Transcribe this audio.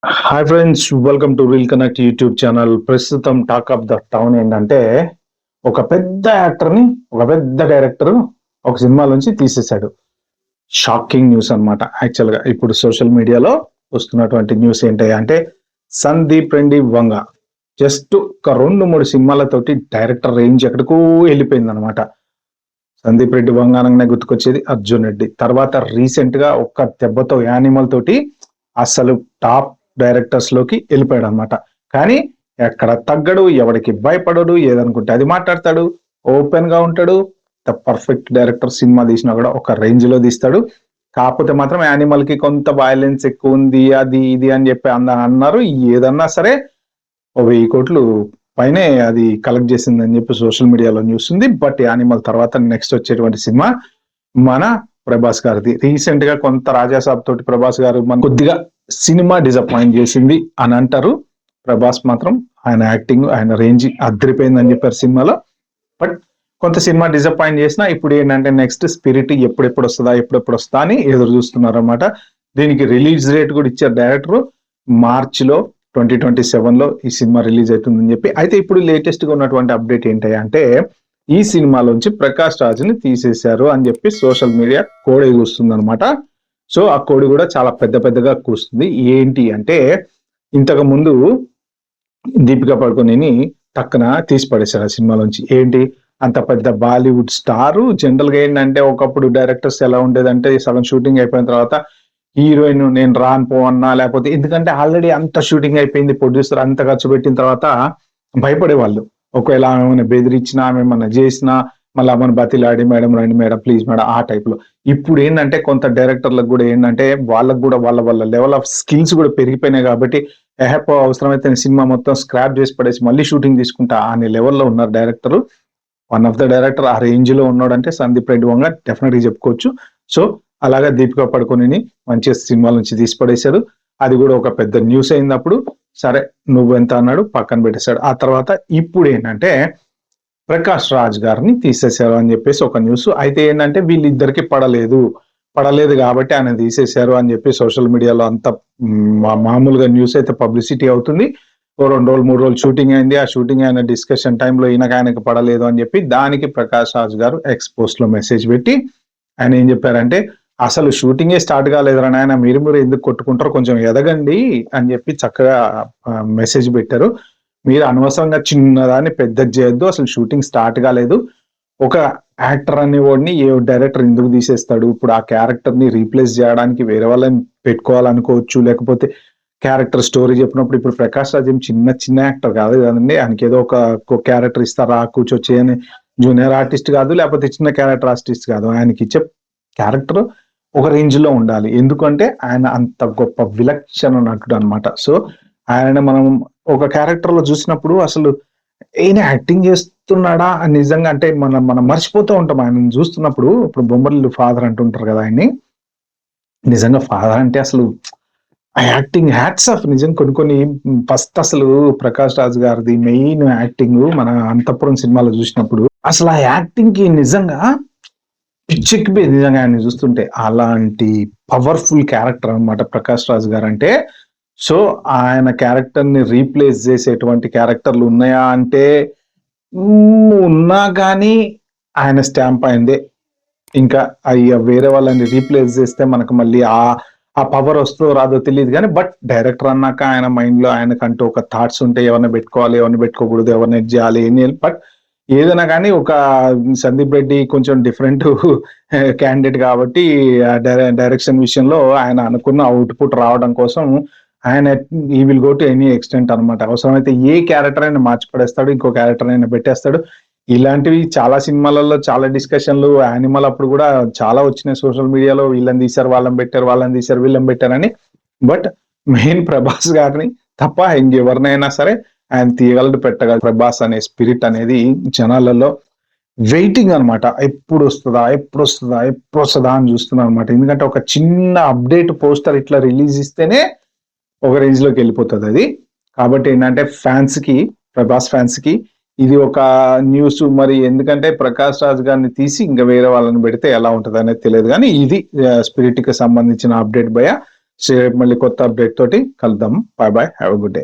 Hi friends, welcome to reel connect YouTube channel. ప్రస్తుతం talk of the town ఏంటంటే ఒక పెద్ద యాక్టర్ని ఒక పెద్ద డైరెక్టర్ ఒక సినిమాలోంచి తీసేశాడు. షాకింగ్ న్యూస్ అన్నమాట. యాక్చువల్గా ఇప్పుడు సోషల్ మీడియాలో వస్తున్నటువంటి న్యూస్ ఏంటి అంటే సందీప్ రెడ్డి వంగ జస్ట్ ఒక 2-3 సినిమాలతోటి డైరెక్టర్ రేంజ్ ఎక్కడికో వెళ్ళిపోయింది అనమాట. సందీప్ రెడ్డి వంగ అనగానే గుర్తుకొచ్చేది అర్జున్ రెడ్డి. తర్వాత రీసెంట్ గా ఒక్క దెబ్బతో యానిమల్ తోటి అసలు టాప్ డైరెక్టర్స్ లోకి వెళ్ళిపోయాడు అనమాట. కానీ ఎక్కడ తగ్గడు, ఎవరికి భయపడడు, ఏదనుకుంటే అది మాట్లాడతాడు, ఓపెన్ గా ఉంటాడు. The perfect director. సినిమా తీసినా కూడా ఒక రేంజ్ లో తీస్తాడు. కాకపోతే మాత్రం యానిమల్ కి కొంత వైలెన్స్ ఎక్కువ ఉంది, అది ఇది అని చెప్పి అన్నారు. ఏదన్నా సరే 1000 కోట్లు పైనే అది కలెక్ట్ చేసిందని చెప్పి సోషల్ మీడియాలో న్యూస్ ఉంది. బట్ యానిమల్ తర్వాత నెక్స్ట్ వచ్చేటువంటి సినిమా మన ప్రభాస్ గారిది. రీసెంట్ గా కొంత రాజాసాబ్ తోటి ప్రభాస్ గారు మన కొద్దిగా సినిమా డిసప్పాయింట్ చేసింది అని అంటారు. ప్రభాస్ మాత్రం ఆయన యాక్టింగ్, ఆయన రేంజ్ అదిరిపోయిందని చెప్పారు సినిమాలో. బట్ కొంత సినిమా డిసప్పాయింట్ చేసినా ఇప్పుడు ఏంటంటే నెక్స్ట్ స్పిరిట్ ఎప్పుడెప్పుడు వస్తుందా అని ఎదురు చూస్తున్నారు అనమాట. దీనికి రిలీజ్ డేట్ కూడా ఇచ్చారు డైరెక్టర్. మార్చిలో 2027 లో ఈ సినిమా రిలీజ్ అవుతుందని చెప్పి. అయితే ఇప్పుడు లేటెస్ట్ గా ఉన్నటువంటి అప్డేట్ ఏంటి అంటే ఈ సినిమాలోంచి ప్రకాష్ రాజ్ని తీసేశారు అని చెప్పి సోషల్ మీడియా కోడి కూస్తుంది అనమాట. సో ఆ కోడి కూడా చాలా పెద్దగా కూస్తుంది. ఏంటి అంటే ఇంతకు ముందు దీపికా పడుకోనిని టక్కన తీసి పడేశారు ఆ సినిమాలోంచి. ఏంటి అంత పెద్ద బాలీవుడ్ స్టారు. జనరల్ గా ఏంటంటే ఒకప్పుడు డైరెక్టర్స్ ఎలా ఉండేదంటే సగం షూటింగ్ అయిపోయిన తర్వాత హీరోయిన్ నేను రాను పో అన్నా, లేకపోతే ఎందుకంటే ఆల్రెడీ అంత షూటింగ్ అయిపోయింది, ప్రొడ్యూసర్ అంత ఖర్చు పెట్టిన తర్వాత భయపడేవాళ్ళు. ఒకవేళ ఆమె ఏమైనా బెదిరించినా, ఆమె ఏమన్నా చేసినా మళ్ళీ ఆమెను బతిలాడి మేడం రండి మేడం ప్లీజ్ మేడం ఆ టైప్ లో. ఇప్పుడు ఏంటంటే కొంత డైరెక్టర్లకు కూడా ఏంటంటే వాళ్ళకు కూడా వాళ్ళ లెవెల్ ఆఫ్ స్కిల్స్ కూడా పెరిగిపోయినాయి కాబట్టి అవసరమైతే సినిమా మొత్తం స్క్రాప్ చేసి పడేసి మళ్ళీ షూటింగ్ తీసుకుంటా అనే లెవెల్లో ఉన్నారు director. One of the director ఆ రేంజ్ లో ఉన్నాడంటే సందీప్ రెడ్డి వంగ డెఫినెట్ గా చెప్పుకోవచ్చు. సో అలాగా దీపికా పడుకోనిని మంచి సినిమాల నుంచి తీసి పడేశారు. అది కూడా ఒక పెద్ద న్యూస్ అయినప్పుడు సరే నువ్వెంత అన్నాడు పక్కన పెట్టేశాడు. ఆ తర్వాత ఇప్పుడు ఏంటంటే ప్రకాష్ రాజ్ గారిని తీసేశారు అని చెప్పేసి ఒక న్యూస్. అయితే ఏంటంటే వీళ్ళిద్దరికి పడలేదు కాబట్టి ఆయన తీసేశారు అని చెప్పి సోషల్ మీడియాలో అంత మామూలుగా న్యూస్ అయితే పబ్లిసిటీ అవుతుంది. 2 రోజులు 3 రోజులు షూటింగ్ అయింది. ఆ షూటింగ్ అయిన డిస్కషన్ టైంలో ఆయనకు పడలేదు అని చెప్పి దానికి ప్రకాష్ రాజ్ గారు ఎక్స్ పోస్ట్ లో మెసేజ్ పెట్టి ఆయన ఏం చెప్పారంటే అసలు షూటింగే స్టార్ట్ కాలేదురా నాయన, మీరు ఎందుకు కొట్టుకుంటారో కొంచెం ఎదగండి అని చెప్పి చక్కగా మెసేజ్ పెట్టారు. మీరు అనవసరంగా చిన్నదాన్ని పెద్దది చేయొద్దు, అసలు షూటింగ్ స్టార్ట్ కాలేదు. ఒక యాక్టర్ అనేవాడిని ఏ డైరెక్టర్ ఎందుకు తీసేస్తాడు? ఇప్పుడు ఆ క్యారెక్టర్ ని రీప్లేస్ చేయడానికి వేరే వాళ్ళని పెట్టుకోవాలనుకోవచ్చు, లేకపోతే క్యారెక్టర్ స్టోరీ చెప్పినప్పుడు ఇప్పుడు ప్రకాష్ రాజ్ ఏం చిన్న యాక్టర్ కాదు కదండి. ఆయనకి ఏదో ఒక క్యారెక్టర్ ఇస్తారా కూర్చొచ్చి అని జూనియర్ ఆర్టిస్ట్ కాదు, లేకపోతే చిన్న క్యారెక్టర్ ఆర్టిస్ట్ కాదు. ఆయనకి ఇచ్చే క్యారెక్టర్ ఒక రేంజ్ లో ఉండాలి. ఎందుకంటే ఆయన అంత గొప్ప విలక్షణ నటుడు అనమాట. సో ఆయన మనం ఒక క్యారెక్టర్ లో చూసినప్పుడు అసలు ఈయన యాక్టింగ్ చేస్తున్నాడా అని నిజంగా అంటే మనం మర్చిపోతూ ఉంటాం ఆయన చూస్తున్నప్పుడు. ఇప్పుడు బొమ్మలు ఫాదర్ అంటుంటారు కదా ఆయన్ని. నిజంగా ఫాదర్ అంటే అసలు ఆ యాక్టింగ్ హ్యాట్స్ ఆఫ్. నిజం కొన్ని ఫస్ట్ అసలు ప్రకాష్ రాజ్ గారిది మెయిన్ యాక్టింగ్ మన అంతఃపురం సినిమాలో చూసినప్పుడు అసలు ఆ యాక్టింగ్ కి నిజంగా పిచ్చెక్కిపోయింది నిజంగా ఆయన చూస్తుంటే. అలాంటి పవర్ఫుల్ క్యారెక్టర్ అనమాట ప్రకాష్ రాజ్ గారు అంటే. సో ఆయన క్యారెక్టర్ ని రీప్లేస్ చేసేటువంటి క్యారెక్టర్లు ఉన్నాయా అంటే ఉన్నా కానీ ఆయన స్టాంప్ అయిందే. ఇంకా అయ్యా వేరే వాళ్ళని రీప్లేస్ చేస్తే మనకు మళ్ళీ ఆ పవర్ వస్తుందో రాదో తెలియదు కానీ బట్ డైరెక్టర్ అన్నాక ఆయన మైండ్ లో ఆయనకంటూ ఒక థాట్స్ ఉంటాయి. ఎవరిని పెట్టుకోవాలి, ఎవరిని పెట్టుకోకూడదు, ఎవరిని చేయాలి ఏం. బట్ ఏదైనా కానీ ఒక సందీప్ రెడ్డి కొంచెం డిఫరెంట్ క్యాండిడేట్ కాబట్టి డైరెక్షన్ విషయంలో ఆయన అనుకున్న అవుట్పుట్ రావడం కోసం ఆయన ఈ will go to any extent అనమాట. అవసరమైతే ఏ క్యారెక్టర్ అయినా మార్చి పడేస్తాడు, ఇంకో క్యారెక్టర్ అయినా పెట్టేస్తాడు. ఇలాంటివి చాలా సినిమాలలో చాలా డిస్కషన్లు. యానిమల్ అప్పుడు కూడా చాలా వచ్చినాయి సోషల్ మీడియాలో, వీళ్ళని తీశారు వాళ్ళని పెట్టారు, వాళ్ళని తీశారు వీళ్ళని పెట్టారని. బట్ మెయిన్ ప్రభాస్ గారిని తప్ప ఇంకెవరినైనా సరే ఆయన తీయగలడు, పెట్టగలడు. ప్రభాస్ అనే స్పిరిట్ అనేది జనాలలో వెయిటింగ్ అనమాట. ఎప్పుడు వస్తుందా అని చూస్తున్నాను అనమాట. ఎందుకంటే ఒక చిన్న అప్డేట్ పోస్టర్ ఇట్లా రిలీజ్ ఇస్తేనే ఒక రేంజ్ లోకి వెళ్ళిపోతుంది అది. కాబట్టి ఏంటంటే ఫ్యాన్స్ కి, ప్రభాస్ ఫ్యాన్స్ కి ఇది ఒక న్యూస్. మరి ఎందుకంటే ప్రకాష్ రాజ్ గారిని తీసి ఇంకా వేరే వాళ్ళని పెడితే ఎలా ఉంటది అనేది తెలియదు కానీ ఇది స్పిరిట్ కి సంబంధించిన అప్డేట్ భయ. మళ్ళీ కొత్త అప్డేట్ తోటి కలుద్దాం. Bye bye, have a good day.